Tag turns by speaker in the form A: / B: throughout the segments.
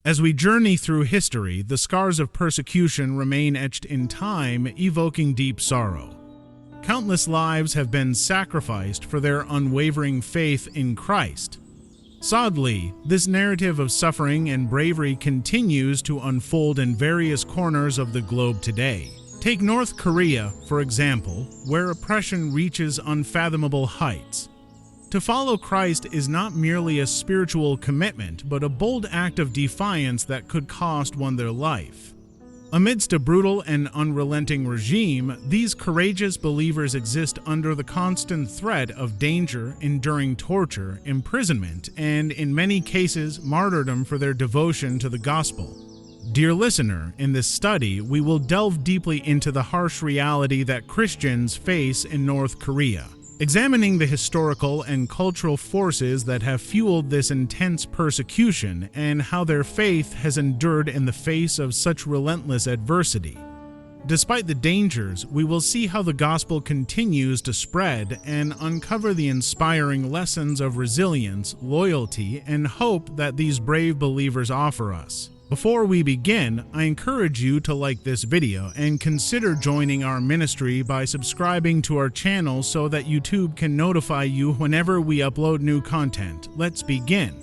A: As we journey through history, the scars of persecution remain etched in time, evoking deep sorrow. Countless lives have been sacrificed for their unwavering faith in Christ. Sadly, this narrative of suffering and bravery continues to unfold in various corners of the globe today. Take North Korea, for example, where oppression reaches unfathomable heights. To follow Christ is not merely a spiritual commitment, but a bold act of defiance that could cost one their life. Amidst a brutal and unrelenting regime, these courageous believers exist under the constant threat of danger, enduring torture, imprisonment, and, in many cases, martyrdom for their devotion to the gospel. Dear listener, in this study, we will delve deeply into the harsh reality that Christians face in North Korea, examining the historical and cultural forces that have fueled this intense persecution and how their faith has endured in the face of such relentless adversity. Despite the dangers, we will see how the gospel continues to spread and uncover the inspiring lessons of resilience, loyalty, and hope that these brave believers offer us. Before we begin, I encourage you to like this video and consider joining our ministry by subscribing to our channel so that YouTube can notify you whenever we upload new content. Let's begin.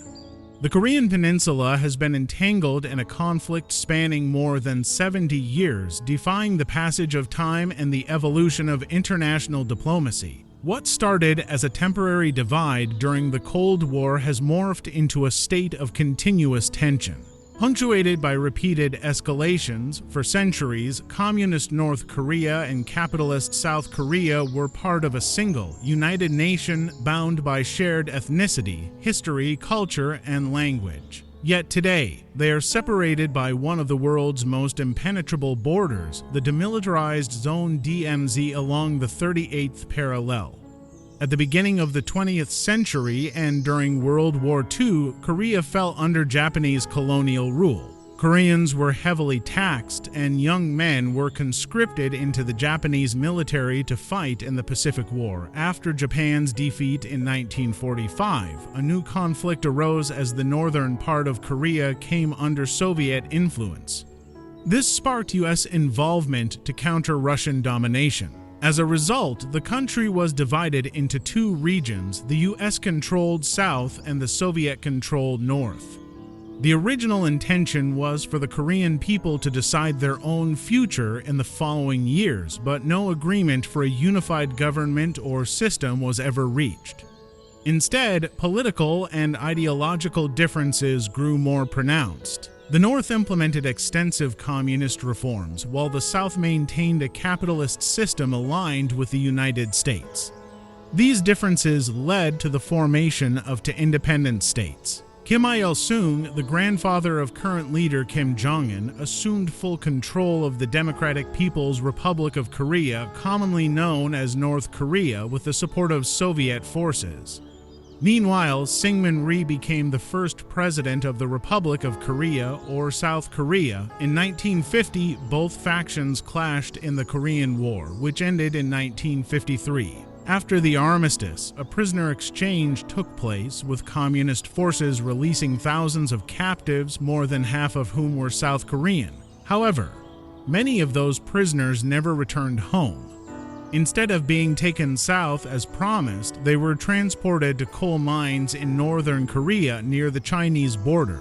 A: The Korean Peninsula has been entangled in a conflict spanning more than 70 years, defying the passage of time and the evolution of international diplomacy. What started as a temporary divide during the Cold War has morphed into a state of continuous tension. Punctuated by repeated escalations, for centuries, communist North Korea and capitalist South Korea were part of a single, united nation bound by shared ethnicity, history, culture, and language. Yet today, they are separated by one of the world's most impenetrable borders, the demilitarized zone DMZ along the 38th parallel. At the beginning of the 20th century and during World War II, Korea fell under Japanese colonial rule. Koreans were heavily taxed, and young men were conscripted into the Japanese military to fight in the Pacific War. After Japan's defeat in 1945, a new conflict arose as the northern part of Korea came under Soviet influence. This sparked U.S. involvement to counter Russian domination. As a result, the country was divided into two regions, the US-controlled South and the Soviet-controlled North. The original intention was for the Korean people to decide their own future in the following years, but no agreement for a unified government or system was ever reached. Instead, political and ideological differences grew more pronounced. The North implemented extensive communist reforms, while the South maintained a capitalist system aligned with the United States. These differences led to the formation of two independent states. Kim Il-sung, the grandfather of current leader Kim Jong-un, assumed full control of the Democratic People's Republic of Korea, commonly known as North Korea, with the support of Soviet forces. Meanwhile, Syngman Rhee became the first president of the Republic of Korea, or South Korea. In 1950, both factions clashed in the Korean War, which ended in 1953. After the armistice, a prisoner exchange took place, with communist forces releasing thousands of captives, more than half of whom were South Korean. However, many of those prisoners never returned home. Instead of being taken south as promised, they were transported to coal mines in northern Korea near the Chinese border.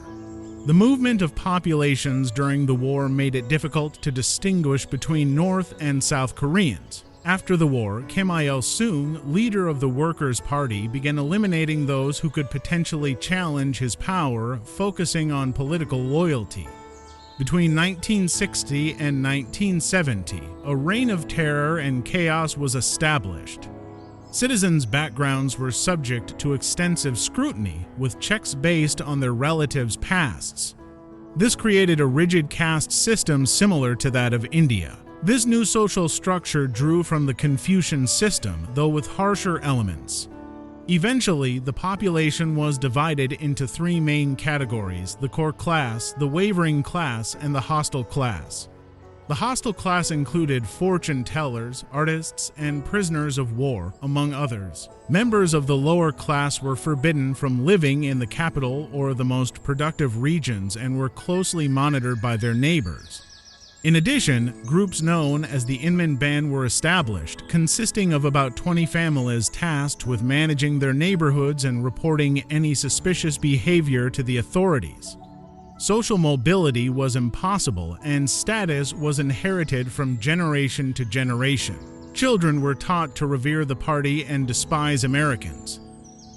A: The movement of populations during the war made it difficult to distinguish between North and South Koreans. After the war, Kim Il-sung, leader of the Workers' Party, began eliminating those who could potentially challenge his power, focusing on political loyalty. Between 1960 and 1970, a reign of terror and chaos was established. Citizens' backgrounds were subject to extensive scrutiny, with checks based on their relatives' pasts. This created a rigid caste system similar to that of India. This new social structure drew from the Confucian system, though with harsher elements. Eventually, the population was divided into three main categories: the core class, the wavering class, and the hostile class. The hostile class included fortune tellers, artists, and prisoners of war, among others. Members of the lower class were forbidden from living in the capital or the most productive regions and were closely monitored by their neighbors. In addition, groups known as the Inman Band were established, consisting of about 20 families tasked with managing their neighborhoods and reporting any suspicious behavior to the authorities. Social mobility was impossible, and status was inherited from generation to generation. Children were taught to revere the party and despise Americans.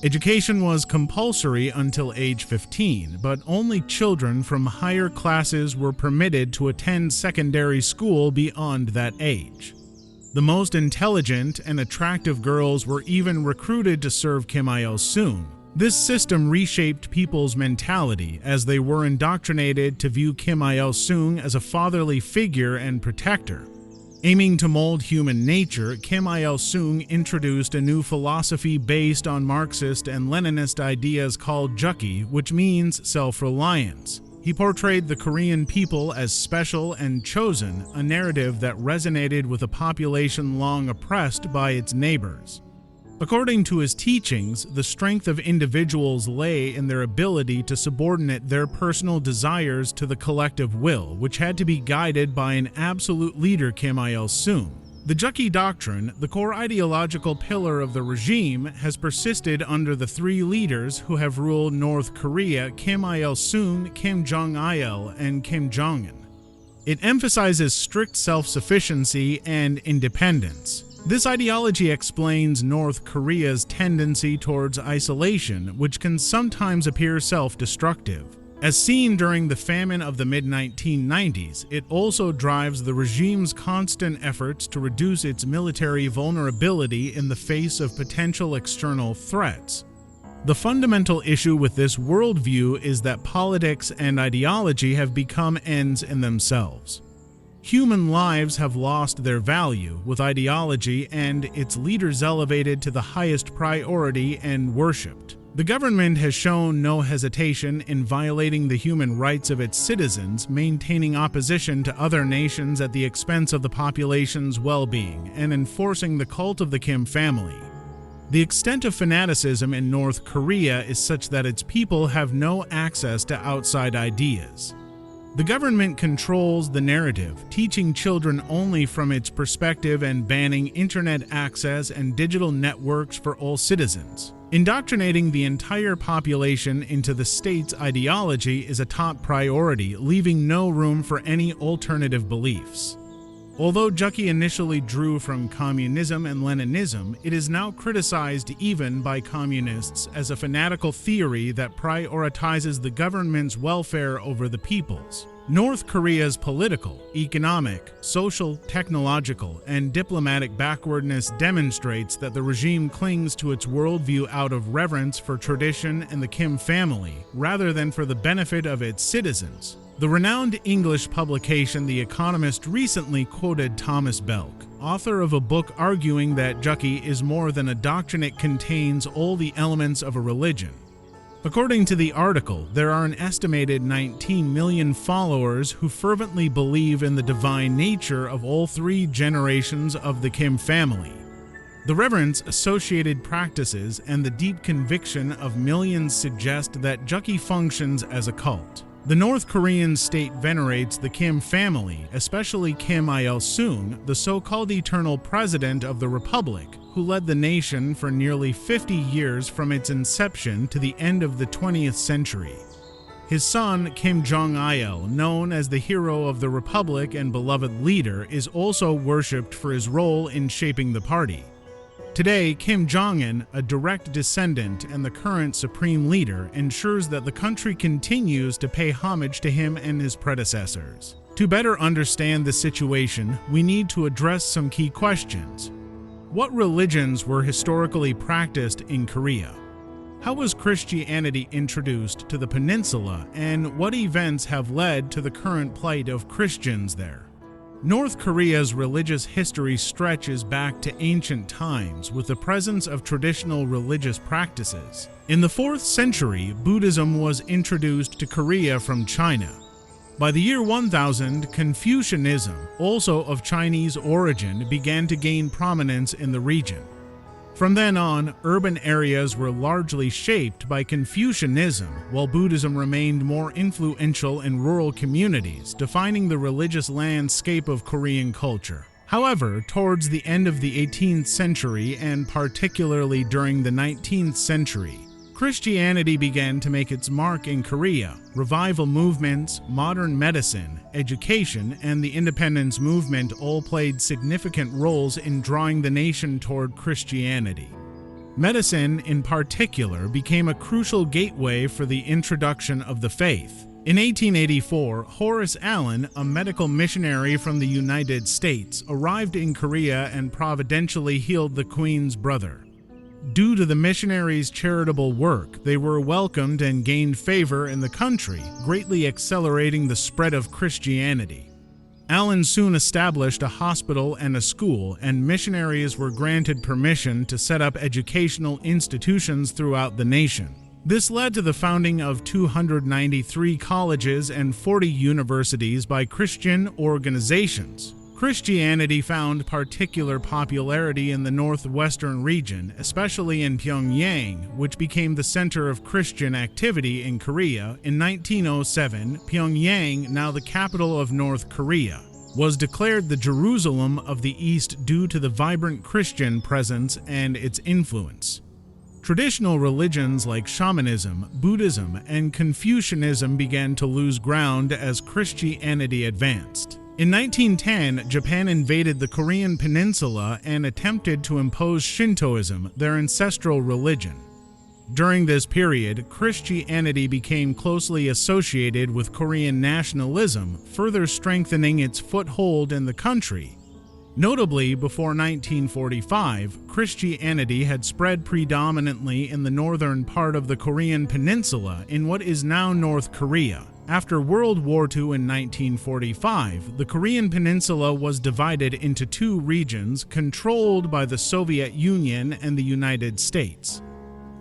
A: Education was compulsory until age 15, but only children from higher classes were permitted to attend secondary school beyond that age. The most intelligent and attractive girls were even recruited to serve Kim Il-sung. This system reshaped people's mentality as they were indoctrinated to view Kim Il-sung as a fatherly figure and protector. Aiming to mold human nature, Kim Il-sung introduced a new philosophy based on Marxist and Leninist ideas called Jukki, which means self-reliance. He portrayed the Korean people as special and chosen, a narrative that resonated with a population long oppressed by its neighbors. According to his teachings, the strength of individuals lay in their ability to subordinate their personal desires to the collective will, which had to be guided by an absolute leader, Kim Il-sung. The Jukki doctrine, the core ideological pillar of the regime, has persisted under the three leaders who have ruled North Korea: Kim Il-sung, Kim Jong-il, and Kim Jong-un. It emphasizes strict self-sufficiency and independence. This ideology explains North Korea's tendency towards isolation, which can sometimes appear self-destructive. As seen during the famine of the mid-1990s, it also drives the regime's constant efforts to reduce its military vulnerability in the face of potential external threats. The fundamental issue with this worldview is that politics and ideology have become ends in themselves. Human lives have lost their value, with ideology and its leaders elevated to the highest priority and worshipped. The government has shown no hesitation in violating the human rights of its citizens, maintaining opposition to other nations at the expense of the population's well-being, and enforcing the cult of the Kim family. The extent of fanaticism in North Korea is such that its people have no access to outside ideas. The government controls the narrative, teaching children only from its perspective and banning internet access and digital networks for all citizens. Indoctrinating the entire population into the state's ideology is a top priority, leaving no room for any alternative beliefs. Although Jukki initially drew from communism and Leninism, it is now criticized even by communists as a fanatical theory that prioritizes the government's welfare over the people's. North Korea's political, economic, social, technological, and diplomatic backwardness demonstrates that the regime clings to its worldview out of reverence for tradition and the Kim family, rather than for the benefit of its citizens. The renowned English publication The Economist recently quoted Thomas Belk, author of a book arguing that Jukki is more than a doctrine; it contains all the elements of a religion. According to the article, there are an estimated 19 million followers who fervently believe in the divine nature of all three generations of the Kim family. The reverence, associated practices, and the deep conviction of millions suggest that Jukki functions as a cult. The North Korean state venerates the Kim family, especially Kim Il-sung, the so-called eternal president of the republic, who led the nation for nearly 50 years from its inception to the end of the 20th century. His son, Kim Jong-il, known as the hero of the republic and beloved leader, is also worshipped for his role in shaping the party. Today, Kim Jong-un, a direct descendant and the current supreme leader, ensures that the country continues to pay homage to him and his predecessors. To better understand the situation, we need to address some key questions. What religions were historically practiced in Korea? How was Christianity introduced to the peninsula, and what events have led to the current plight of Christians there? North Korea's religious history stretches back to ancient times with the presence of traditional religious practices. In the 4th century, Buddhism was introduced to Korea from China. By the year 1000, Confucianism, also of Chinese origin, began to gain prominence in the region. From then on, urban areas were largely shaped by Confucianism, while Buddhism remained more influential in rural communities, defining the religious landscape of Korean culture. However, towards the end of the 18th century, and particularly during the 19th century, Christianity began to make its mark in Korea. Revival movements, modern medicine, education, and the independence movement all played significant roles in drawing the nation toward Christianity. Medicine, in particular, became a crucial gateway for the introduction of the faith. In 1884, Horace Allen, a medical missionary from the United States, arrived in Korea and providentially healed the Queen's brother. Due to the missionaries' charitable work, they were welcomed and gained favor in the country, greatly accelerating the spread of Christianity. Allen soon established a hospital and a school, and missionaries were granted permission to set up educational institutions throughout the nation. This led to the founding of 293 colleges and 40 universities by Christian organizations. Christianity found particular popularity in the northwestern region, especially in Pyongyang, which became the center of Christian activity in Korea. In 1907, Pyongyang, now the capital of North Korea, was declared the Jerusalem of the East due to the vibrant Christian presence and its influence. Traditional religions like shamanism, Buddhism, and Confucianism began to lose ground as Christianity advanced. In 1910, Japan invaded the Korean peninsula and attempted to impose Shintoism, their ancestral religion. During this period, Christianity became closely associated with Korean nationalism, further strengthening its foothold in the country. Notably, before 1945, Christianity had spread predominantly in the northern part of the Korean peninsula in what is now North Korea. After World War II in 1945, the Korean peninsula was divided into two regions controlled by the Soviet Union and the United States.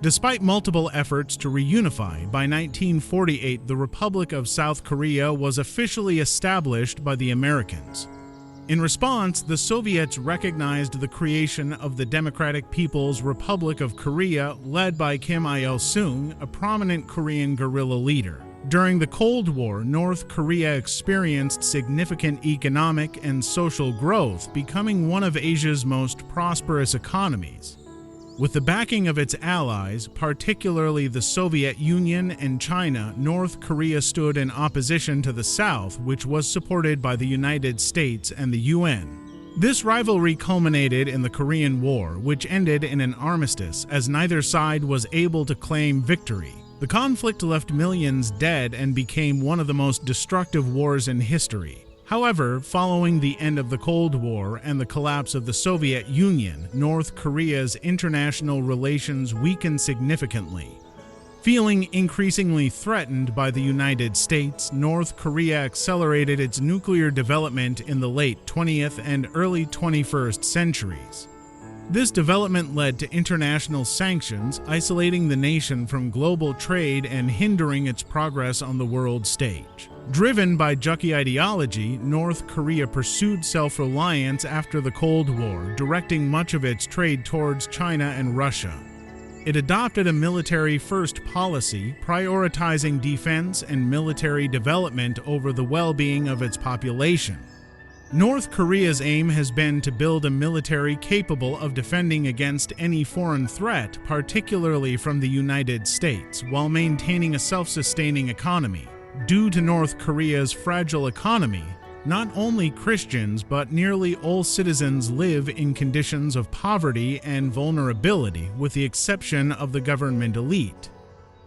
A: Despite multiple efforts to reunify, by 1948 the Republic of South Korea was officially established by the Americans. In response, the Soviets recognized the creation of the Democratic People's Republic of Korea, led by Kim Il-sung, a prominent Korean guerrilla leader. During the Cold War, North Korea experienced significant economic and social growth, becoming one of Asia's most prosperous economies. With the backing of its allies, particularly the Soviet Union and China, North Korea stood in opposition to the South, which was supported by the United States and the UN. This rivalry culminated in the Korean War, which ended in an armistice, as neither side was able to claim victory. The conflict left millions dead and became one of the most destructive wars in history. However, following the end of the Cold War and the collapse of the Soviet Union, North Korea's international relations weakened significantly. Feeling increasingly threatened by the United States, North Korea accelerated its nuclear development in the late 20th and early 21st centuries. This development led to international sanctions, isolating the nation from global trade and hindering its progress on the world stage. Driven by Juche ideology, North Korea pursued self-reliance after the Cold War, directing much of its trade towards China and Russia. It adopted a military-first policy, prioritizing defense and military development over the well-being of its population. North Korea's aim has been to build a military capable of defending against any foreign threat, particularly from the United States, while maintaining a self-sustaining economy. Due to North Korea's fragile economy, not only Christians but nearly all citizens live in conditions of poverty and vulnerability, with the exception of the government elite.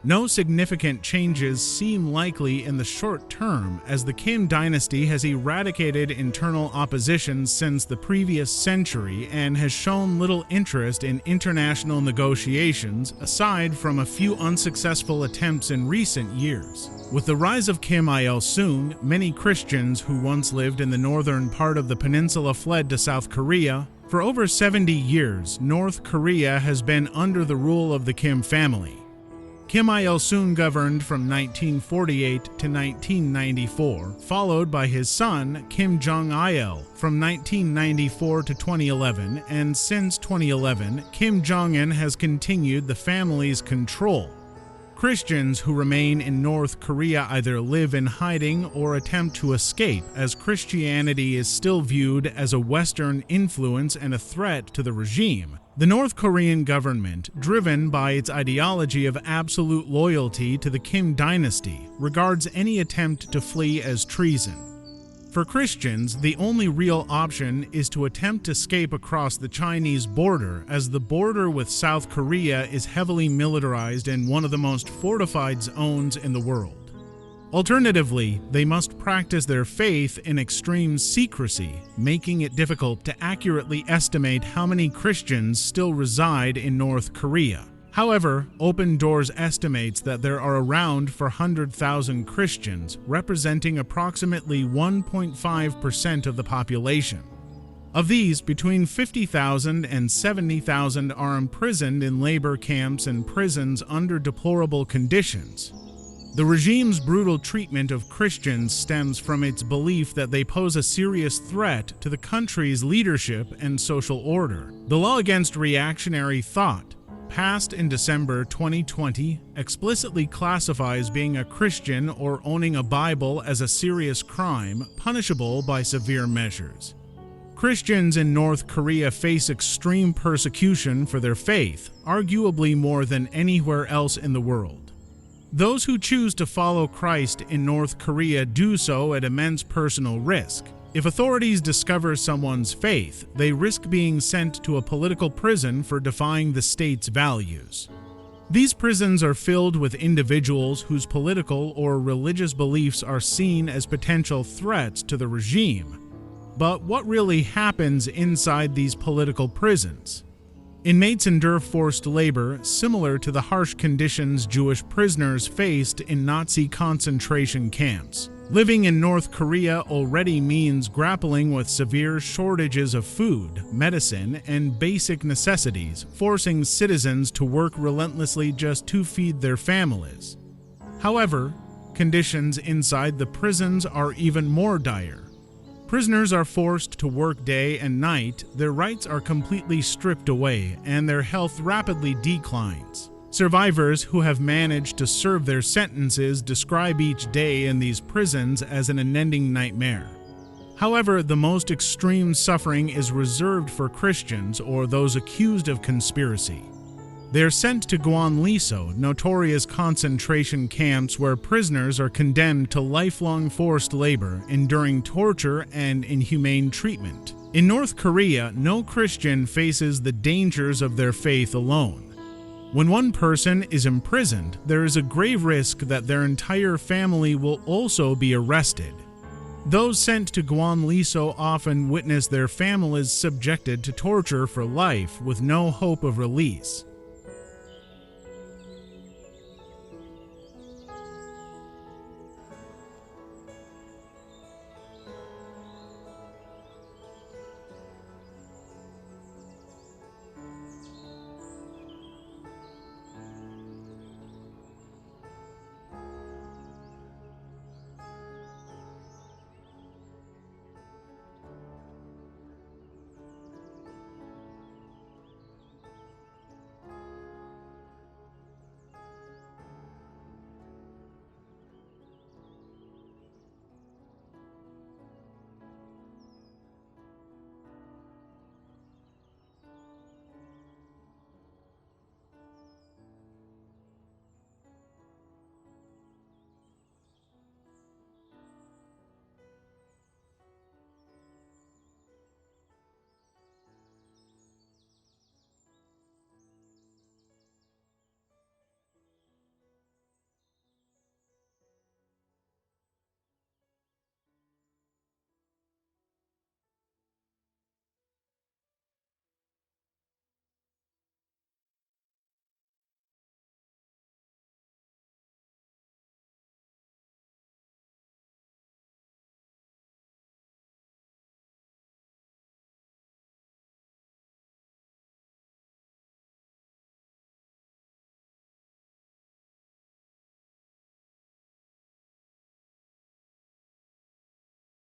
A: No significant changes seem likely in the short term, as the Kim dynasty has eradicated internal opposition since the previous century and has shown little interest in international negotiations, aside from a few unsuccessful attempts in recent years. With the rise of Kim Il-sung, many Christians who once lived in the northern part of the peninsula fled to South Korea. For over 70 years, North Korea has been under the rule of the Kim family. Kim Il-sung governed from 1948 to 1994, followed by his son Kim Jong-il from 1994 to 2011, and since 2011, Kim Jong-un has continued the family's control. Christians who remain in North Korea either live in hiding or attempt to escape, as Christianity is still viewed as a Western influence and a threat to the regime. The North Korean government, driven by its ideology of absolute loyalty to the Kim dynasty, regards any attempt to flee as treason. For Christians, the only real option is to attempt to escape across the Chinese border, as the border with South Korea is heavily militarized and one of the most fortified zones in the world. Alternatively, they must practice their faith in extreme secrecy, making it difficult to accurately estimate how many Christians still reside in North Korea. However, Open Doors estimates that there are around 400,000 Christians, representing approximately 1.5% of the population. Of these, between 50,000 and 70,000 are imprisoned in labor camps and prisons under deplorable conditions. The regime's brutal treatment of Christians stems from its belief that they pose a serious threat to the country's leadership and social order. The law against reactionary thought, passed in December 2020, explicitly classifies being a Christian or owning a Bible as a serious crime, punishable by severe measures. Christians in North Korea face extreme persecution for their faith, arguably more than anywhere else in the world. Those who choose to follow Christ in North Korea do so at immense personal risk. If authorities discover someone's faith, they risk being sent to a political prison for defying the state's values. These prisons are filled with individuals whose political or religious beliefs are seen as potential threats to the regime. But what really happens inside these political prisons? Inmates endure forced labor similar to the harsh conditions Jewish prisoners faced in Nazi concentration camps. Living in North Korea already means grappling with severe shortages of food, medicine, and basic necessities, forcing citizens to work relentlessly just to feed their families. However, conditions inside the prisons are even more dire. Prisoners are forced to work day and night, their rights are completely stripped away, and their health rapidly declines. Survivors who have managed to serve their sentences describe each day in these prisons as an unending nightmare. However, the most extreme suffering is reserved for Christians or those accused of conspiracy. They are sent to Gwangliseo, notorious concentration camps where prisoners are condemned to lifelong forced labor, enduring torture and inhumane treatment. In North Korea, no Christian faces the dangers of their faith alone. When one person is imprisoned, there is a grave risk that their entire family will also be arrested. Those sent to Gwangliseo often witness their families subjected to torture for life with no hope of release.